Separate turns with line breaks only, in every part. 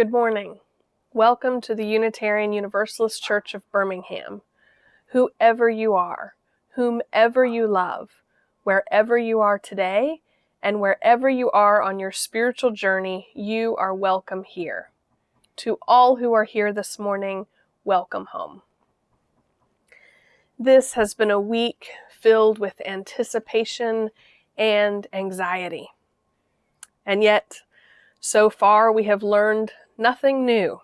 Good morning. Welcome to the Unitarian Universalist Church of Birmingham. Whoever you are, whomever you love, wherever you are today, and wherever you are on your spiritual journey, you are welcome here. To all who are here this morning, welcome home. This has been a week filled with anticipation and anxiety. And yet, so far we have learned nothing new.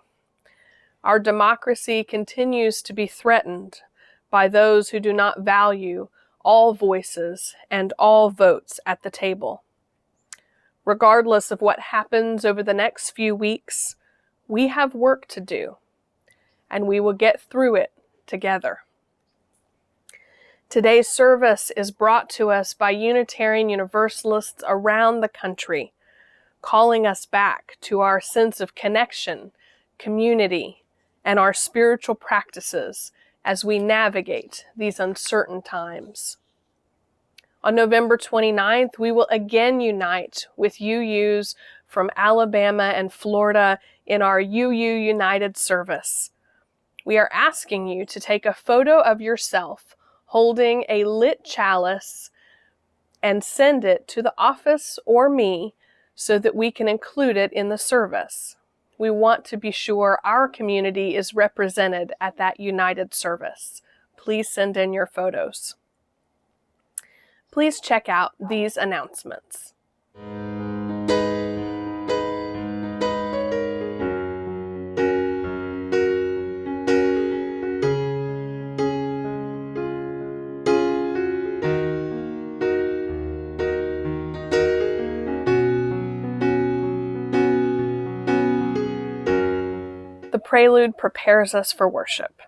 Our democracy continues to be threatened by those who do not value all voices and all votes at the table. Regardless of what happens over the next few weeks, we have work to do, and we will get through it together. Today's service is brought to us by Unitarian Universalists around the country, calling us back to our sense of connection, community, and our spiritual practices as we navigate these uncertain times. On November 29th, we will again unite with UUs from Alabama and Florida in our UU United service. We are asking you to take a photo of yourself holding a lit chalice and send it to the office or me so that we can include it in the service. We want to be sure our community is represented at that united service. Please send in your photos. Please check out these announcements. The prelude prepares us for worship.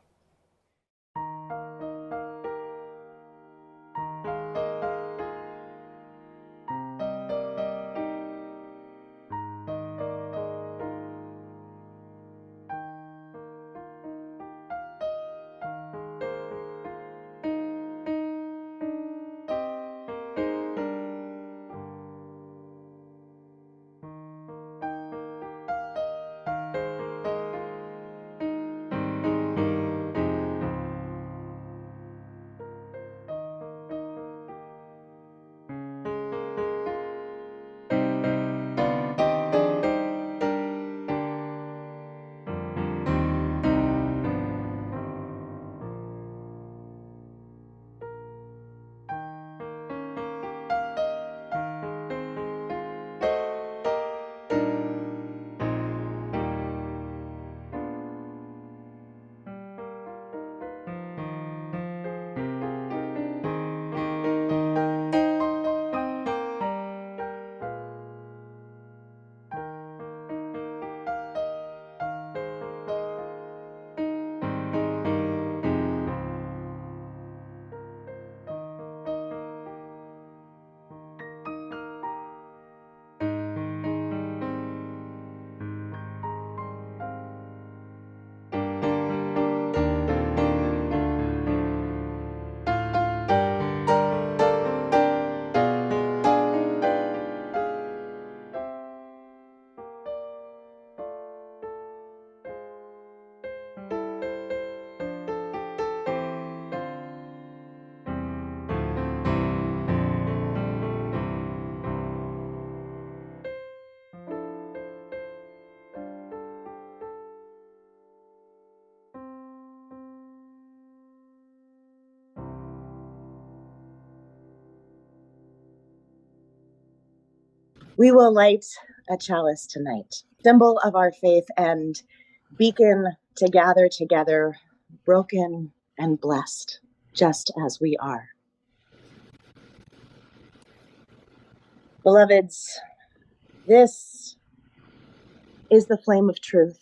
We will light a chalice tonight, symbol of our faith and beacon to gather together, broken and blessed, just as we are. Beloveds, this is the flame of truth,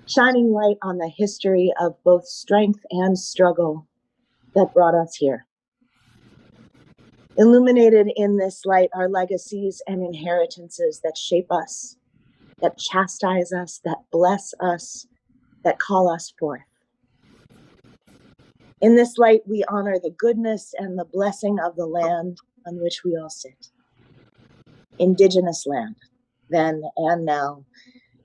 shining light on the history of both strength and struggle that brought us here. Illuminated in this light are legacies and inheritances that shape us, that chastise us, that bless us, that call us forth. In this light, we honor the goodness and the blessing of the land on which we all sit. Indigenous land, then and now,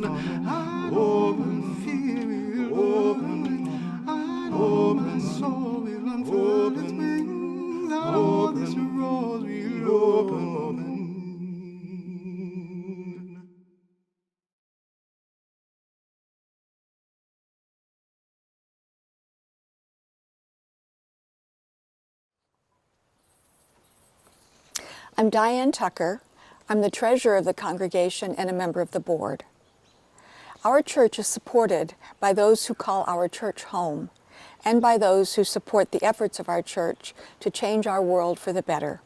Open, fear will open. I know my soul will unfurl its wings. I know this rose will open.
I'm Diane Tucker. I'm the treasurer of the congregation and a member of the board. Our church is supported by those who call our church home and by those who support the efforts of our church to change our world for the better.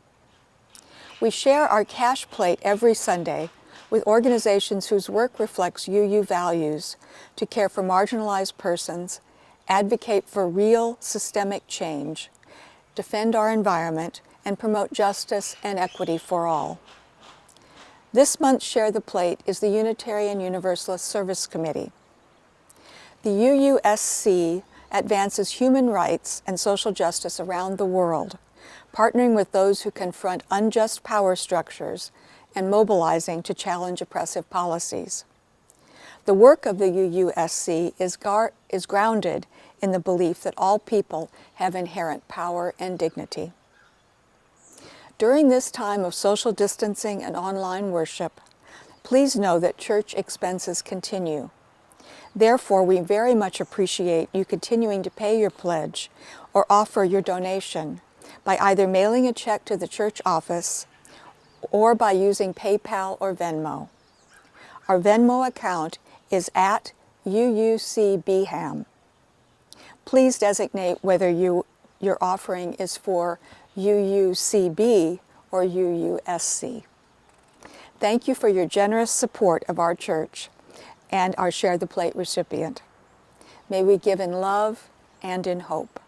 We share our cash plate every Sunday with organizations whose work reflects UU values to care for marginalized persons, advocate for real systemic change, defend our environment, and promote justice and equity for all. This month's Share the Plate is the Unitarian Universalist Service Committee. The UUSC advances human rights and social justice around the world, partnering with those who confront unjust power structures and mobilizing to challenge oppressive policies. The work of the UUSC is grounded in the belief that all people have inherent power and dignity. During this time of social distancing and online worship, please know that church expenses continue. Therefore, we very much appreciate you continuing to pay your pledge or offer your donation by either mailing a check to the church office or by using PayPal or Venmo. Our Venmo account is at UUCBham. Please designate whether your offering is for UUCB or UUSC. Thank you for your generous support of our church and our Share the Plate recipient. May we give in love and in hope.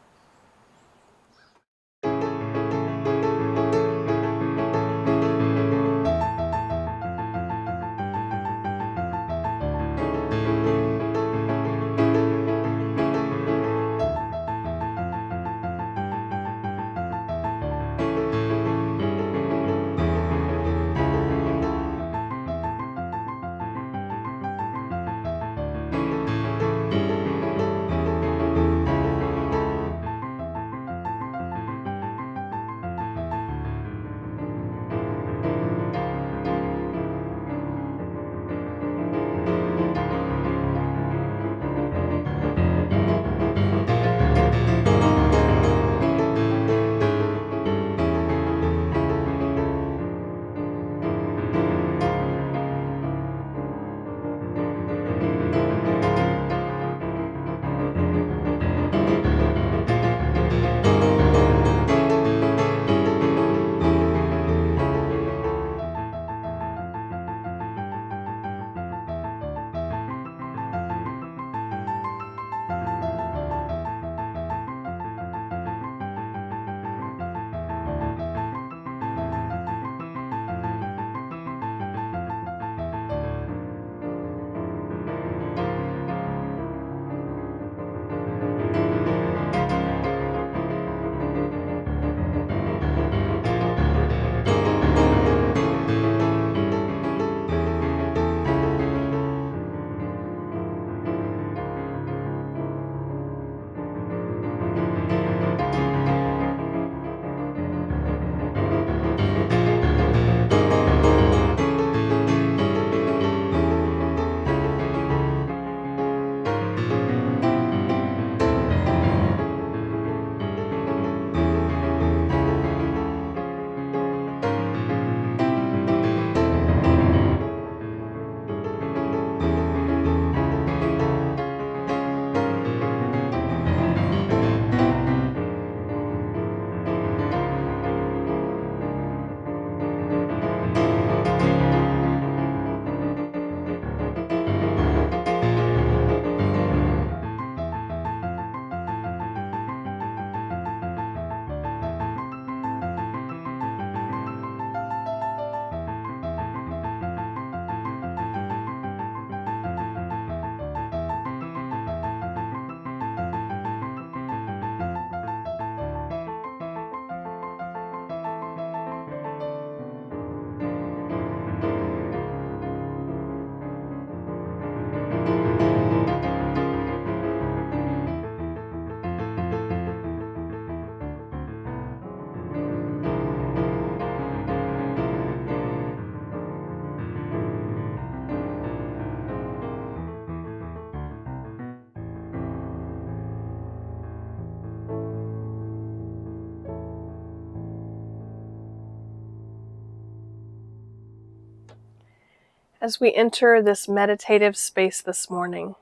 As we enter this meditative space this morning,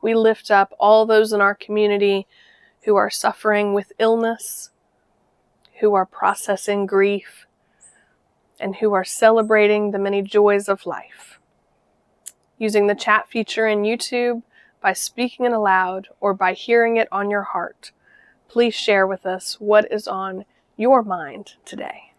we lift up all those in our community who are suffering with illness, who are processing grief, and who are celebrating the many joys of life. Using the chat feature in YouTube, by speaking it aloud, or by hearing it on your heart, please share with us what is on your mind today.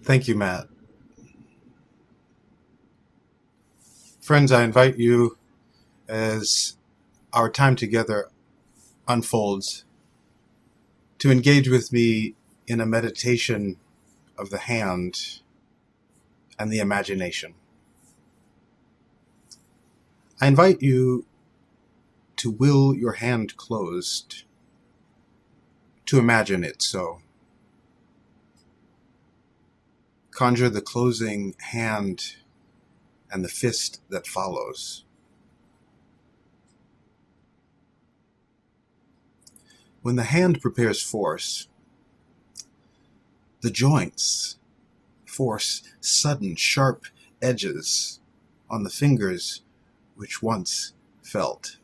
Thank you, Matt. Friends, I invite you, as our time together unfolds, to engage with me in a meditation of the hand and the imagination. I invite you to will your hand closed, to imagine it so. Conjure the closing hand and the fist that follows. When the hand prepares force, the joints force sudden, sharp edges on the fingers which once felt.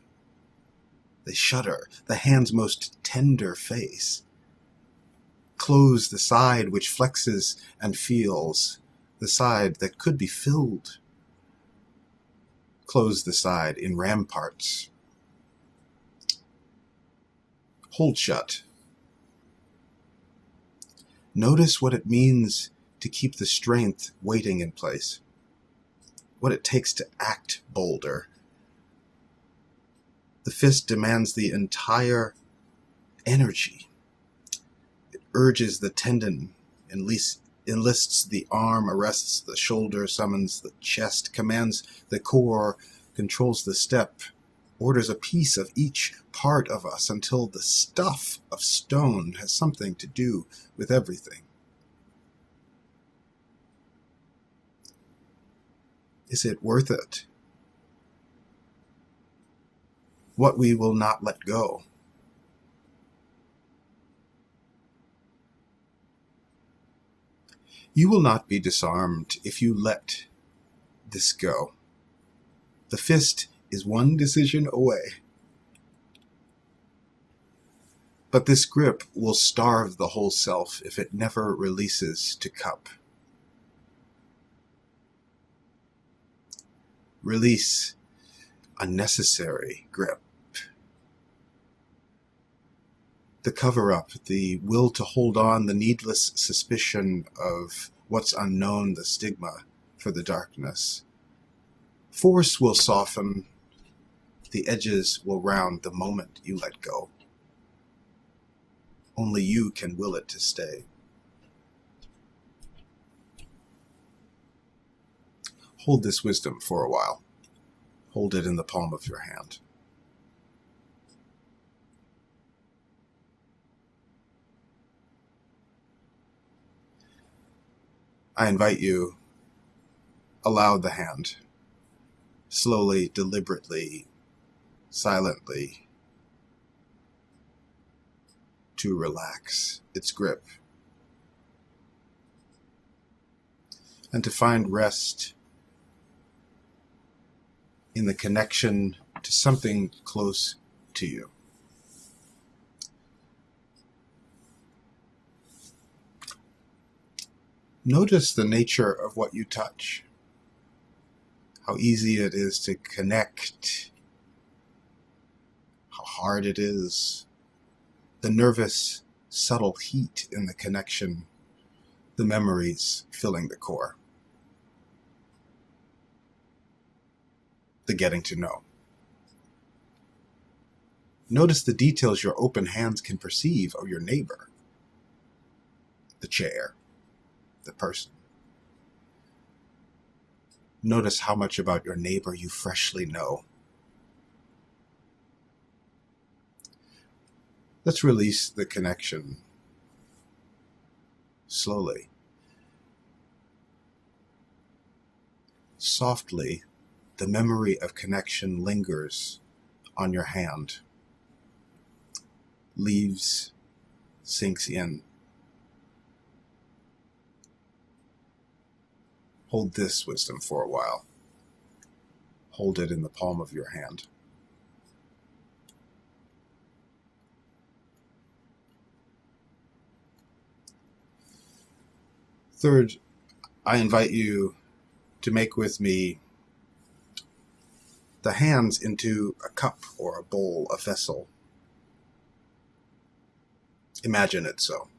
They shudder the hand's most tender face. Close the side which flexes and feels, the side that could be filled. Close the side in ramparts. Hold shut. Notice what it means to keep the strength waiting in place, what it takes to act bolder. The fist demands the entire energy. It urges the tendon, enlists the arm, arrests the shoulder, summons the chest, commands the core, controls the step, orders a piece of each part of us until the stuff of stone has something to do with everything. Is it worth it? What we will not let go. You will not be disarmed if you let this go. The fist is one decision away. But this grip will starve the whole self if it never releases to cup. Release unnecessary grip. The cover-up, the will to hold on, the needless suspicion of what's unknown, the stigma for the darkness. Force will soften, the edges will round the moment you let go. Only you can will it to stay. Hold this wisdom for a while. Hold it in the palm of your hand. I invite you, allow the hand, slowly, deliberately, silently, to relax its grip and to find rest in the connection to something close to you. Notice the nature of what you touch, how easy it is to connect, how hard it is, the nervous, subtle heat in the connection, the memories filling the core, the getting to know. Notice the details your open hands can perceive of your neighbor, the chair, the person. Notice how much about your neighbor you freshly know. Let's release the connection slowly. Softly, the memory of connection lingers on your hand, leaves, sinks in. Hold this wisdom for a while. Hold it in the palm of your hand. Third, I invite you to make with me the hands into a cup or a bowl, a vessel. Imagine it so.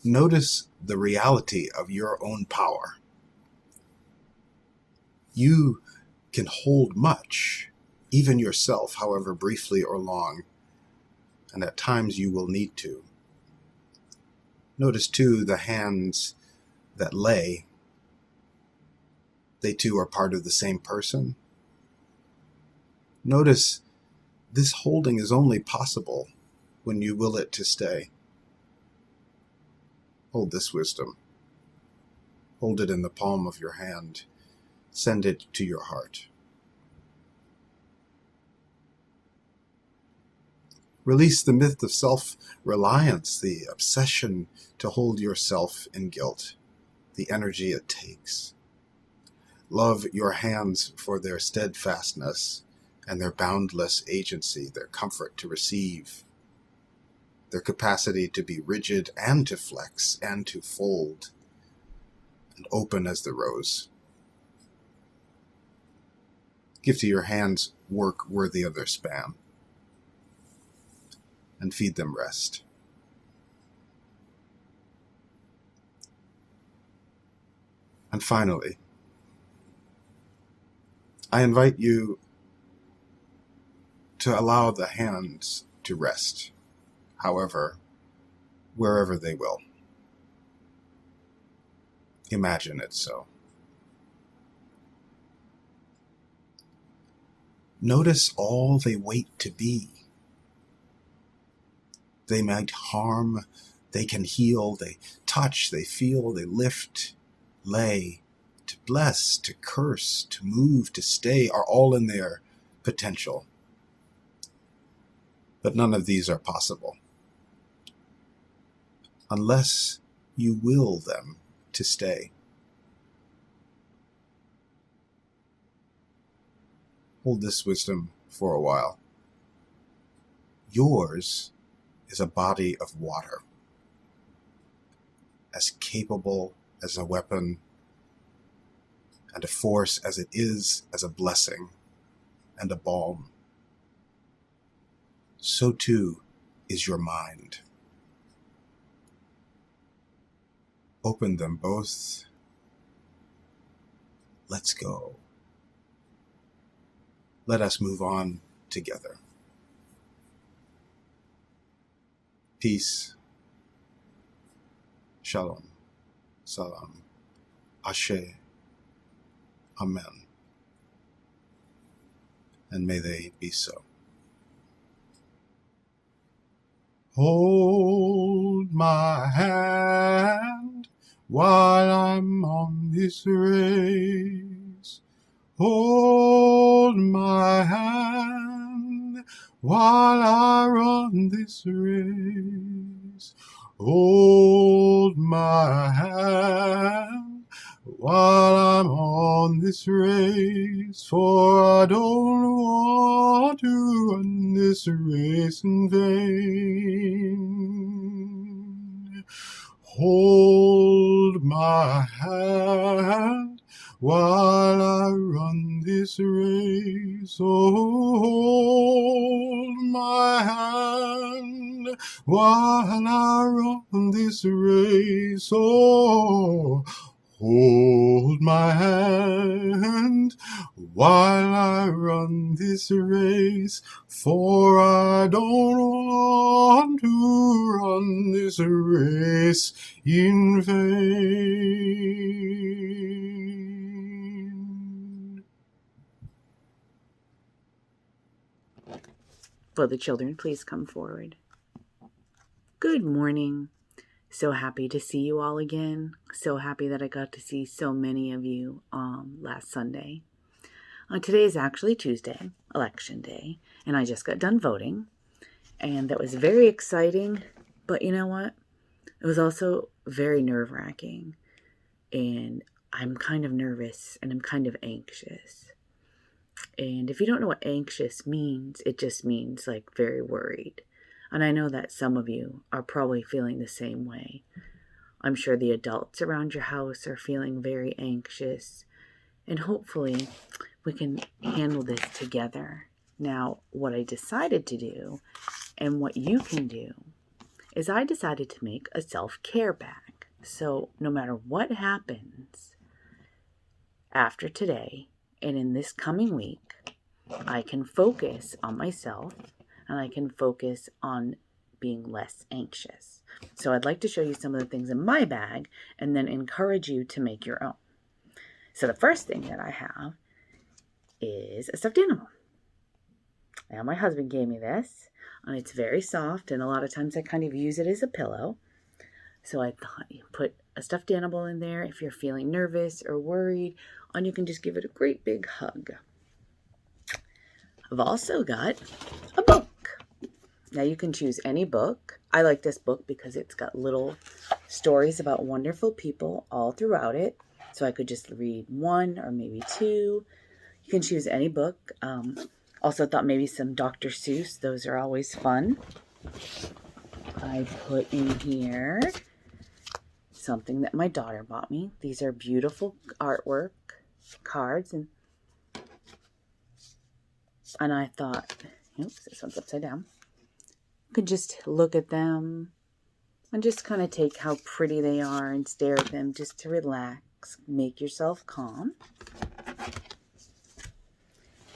Notice the reality of your own power. You can hold much, even yourself, however briefly or long, and at times you will need to. Notice too the hands that lay. They too are part of the same person. Notice this holding is only possible when you will it to stay. Hold this wisdom. Hold it in the palm of your hand. Send it to your heart. Release the myth of self-reliance, the obsession to hold yourself in guilt, the energy it takes. Love your hands for their steadfastness and their boundless agency, their comfort to receive, their capacity to be rigid and to flex and to fold and open as the rose. Give to your hands work worthy of their span and feed them rest. And finally, I invite you to allow the hands to rest, however, wherever they will. Imagine it so. Notice all they wait to be. They might harm, they can heal, they touch, they feel, they lift, lay, to bless, to curse, to move, to stay, are all in their potential. But none of these are possible unless you will them to stay. Hold this wisdom for a while. Yours is a body of water, as capable as a weapon and a force as it is as a blessing and a balm. So too is your mind. Open them both. Let's go. Let us move on together. Peace. Shalom. Salam. Ashe. Amen. And may they be so. Hold my hand while I'm on this race. Hold my hand. while I run this race. Hold my hand while I'm on this race, for I don't want to run this race in vain. Hold my hand while I run this race. Oh, hold my hand while I run this race. Oh, hold my hand while I run this race, for I don't want to run this race in vain.
Will the children please come forward? Good morning. So happy to see you all again. So happy that I got to see so many of you last Sunday. Today is actually Tuesday, Election Day, and I just got done voting, and that was very exciting, but you know what? It was also very nerve-wracking, and I'm kind of nervous, and I'm kind of anxious. And if you don't know what anxious means, it just means like very worried. And I know that some of you are probably feeling the same way. I'm sure the adults around your house are feeling very anxious. And hopefully we can handle this together. Now, what I decided to do and what you can do is I decided to make a self-care bag. So no matter what happens after today and in this coming week, I can focus on myself and I can focus on being less anxious. So I'd like to show you some of the things in my bag and then encourage you to make your own. So the first thing that I have is a stuffed animal. Now my husband gave me this, and it's very soft, and a lot of times I kind of use it as a pillow. So I thought you put a stuffed animal in there if you're feeling nervous or worried, and you can just give it a great big hug. I've also got a book. Now you can choose any book. I like this book because it's got little stories about wonderful people all throughout it. So I could just read one or maybe two. You can choose any book. Also thought maybe some Dr. Seuss. Those are always fun. I put in here something that my daughter bought me. These are beautiful artwork cards. And I thought, oops, this one's upside down. You could just look at them and just kind of take how pretty they are and stare at them just to relax, make yourself calm.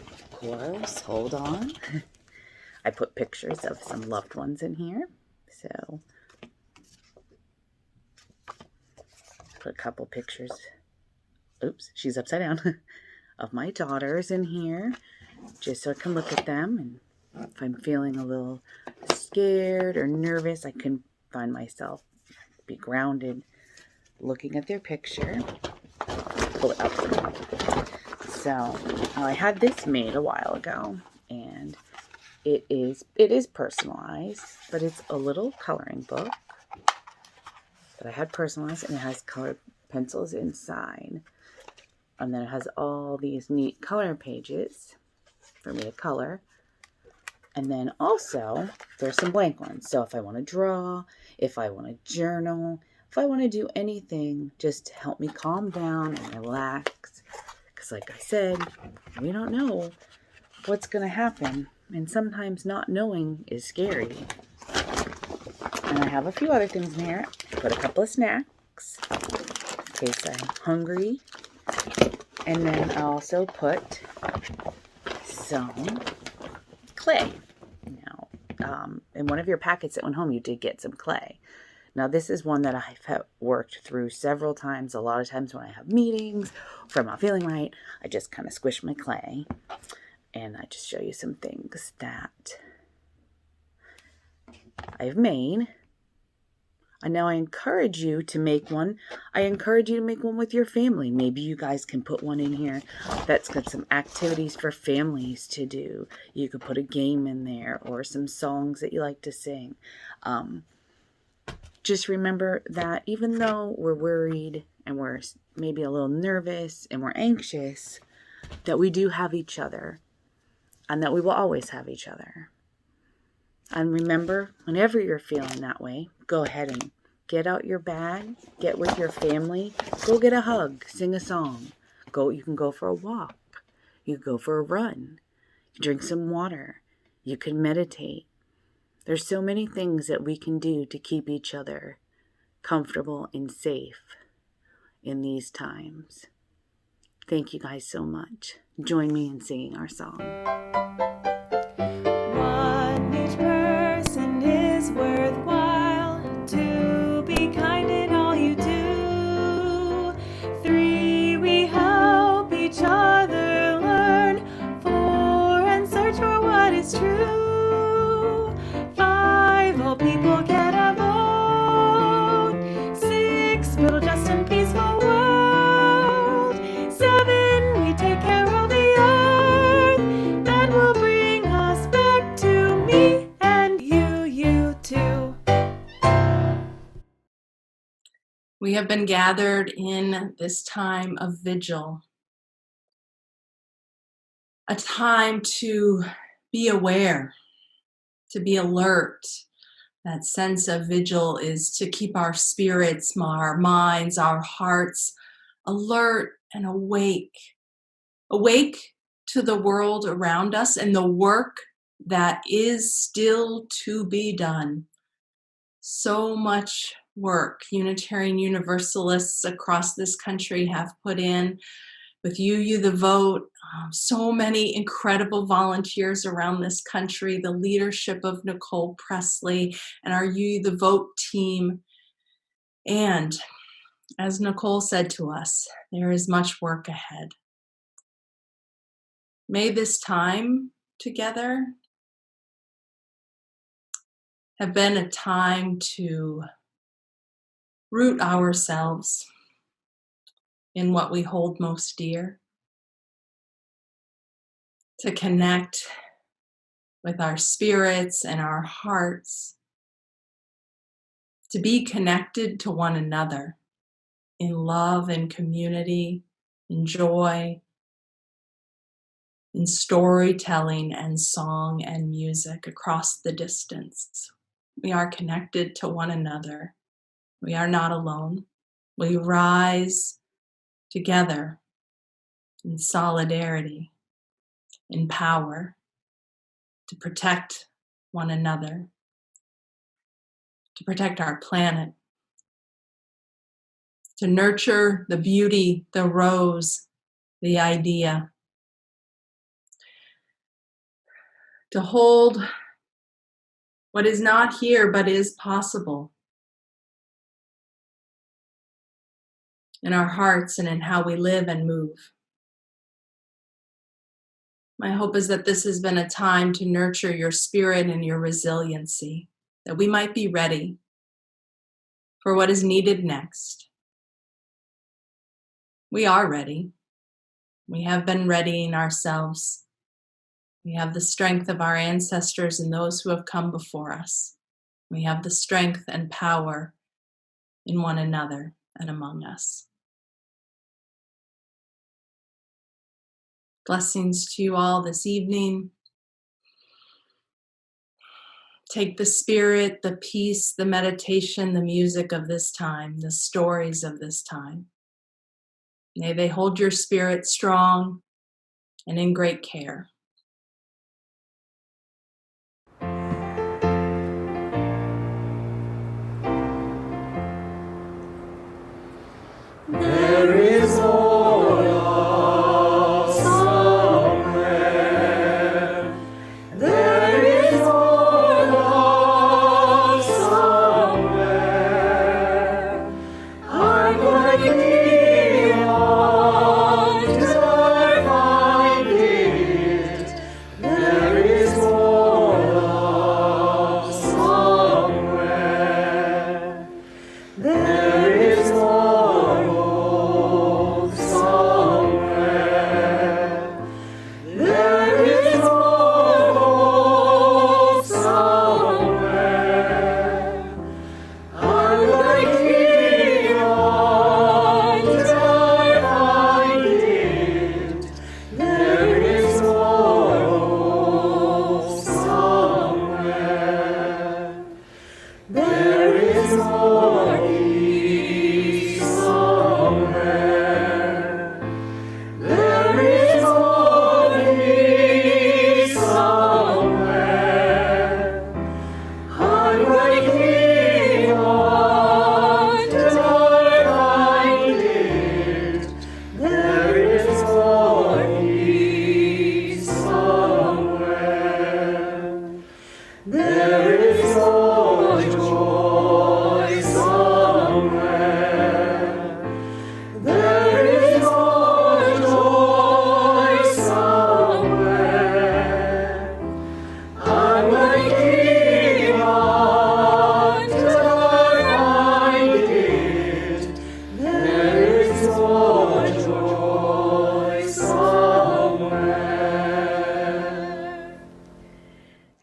Of course, hold on. I put pictures of some loved ones in here. So, put a couple pictures. Oops, she's upside down. Of my daughters in here, just so I can look at them. And if I'm feeling a little scared or nervous, I can find myself be grounded looking at their picture. Pull it up for me. So I had this made a while ago, and it is personalized, but it's a little coloring book that I had personalized, and it has colored pencils inside. And then it has all these neat color pages for me to color. And then also, there's some blank ones. So if I want to draw, if I want to journal, if I want to do anything just to help me calm down and relax. Because like I said, we don't know what's going to happen. And sometimes not knowing is scary. And I have a few other things in here. I put a couple of snacks in case I'm hungry. And then I also put some clay. Now, in one of your packets that went home, you did get some clay. Now, this is one that I've worked through several times. A lot of times when I have meetings, if I'm not feeling right, I just kind of squish my clay. And I just show you some things that I've made. And now I encourage you to make one. I encourage you to make one with your family. Maybe you guys can put one in here that's got some activities for families to do. You could put a game in there or some songs that you like to sing. Just remember that even though we're worried and we're maybe a little nervous and we're anxious, that we do have each other and that we will always have each other. And remember, whenever you're feeling that way, go ahead and get out your bag, get with your family, go get a hug, sing a song. You can go for a walk. You can go for a run. Drink some water. You can meditate. There's so many things that we can do to keep each other comfortable and safe in these times. Thank you guys so much. Join me in singing our song.
Each person is worthwhile. To be kind in all you do. 3, we help each other learn. 4, and search for what is true. 5, all people get a vote. 6, build a just and peaceful world. 7, we take care of the earth. That will bring us back to me and you too.
We have been gathered in this time of vigil, a time to be aware, to be alert. That sense of vigil is to keep our spirits, our minds, our hearts alert and awake. Awake to the world around us and the work that is still to be done. So much work Unitarian Universalists across this country have put in with UU the Vote, so many incredible volunteers around this country, the leadership of Nicole Presley and our UU the Vote team. And as Nicole said to us, there is much work ahead. May this time together have been a time to root ourselves in what we hold most dear, to connect with our spirits and our hearts, to be connected to one another in love and community, in joy, in storytelling and song and music across the distance. We are connected to one another. We are not alone. We rise together in solidarity, in power, to protect one another, to protect our planet, to nurture the beauty, the rose, the idea, to hold what is not here but is possible in our hearts and in how we live and move. My hope is that this has been a time to nurture your spirit and your resiliency, that we might be ready for what is needed next. We are ready. We have been readying ourselves. We have the strength of our ancestors and those who have come before us. We have the strength and power in one another and among us. Blessings to you all this evening. Take the spirit, the peace, the meditation, the music of this time, the stories of this time. May they hold your spirit strong and in great care.
There is more love somewhere. There is more love somewhere. I'm gonna keep on till I find it. There is more love somewhere.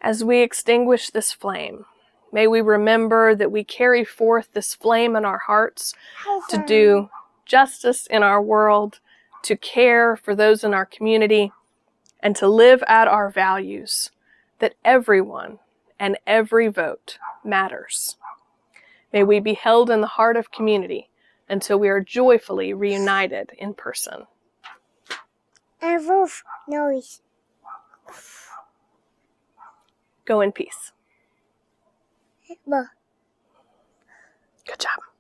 As we extinguish this flame, may we remember that we carry forth this flame in our hearts to do justice in our world, to care for those in our community, and to live out our values, that everyone and every vote matters. May we be held in the heart of community until we are joyfully reunited in person. Go in peace. Good job.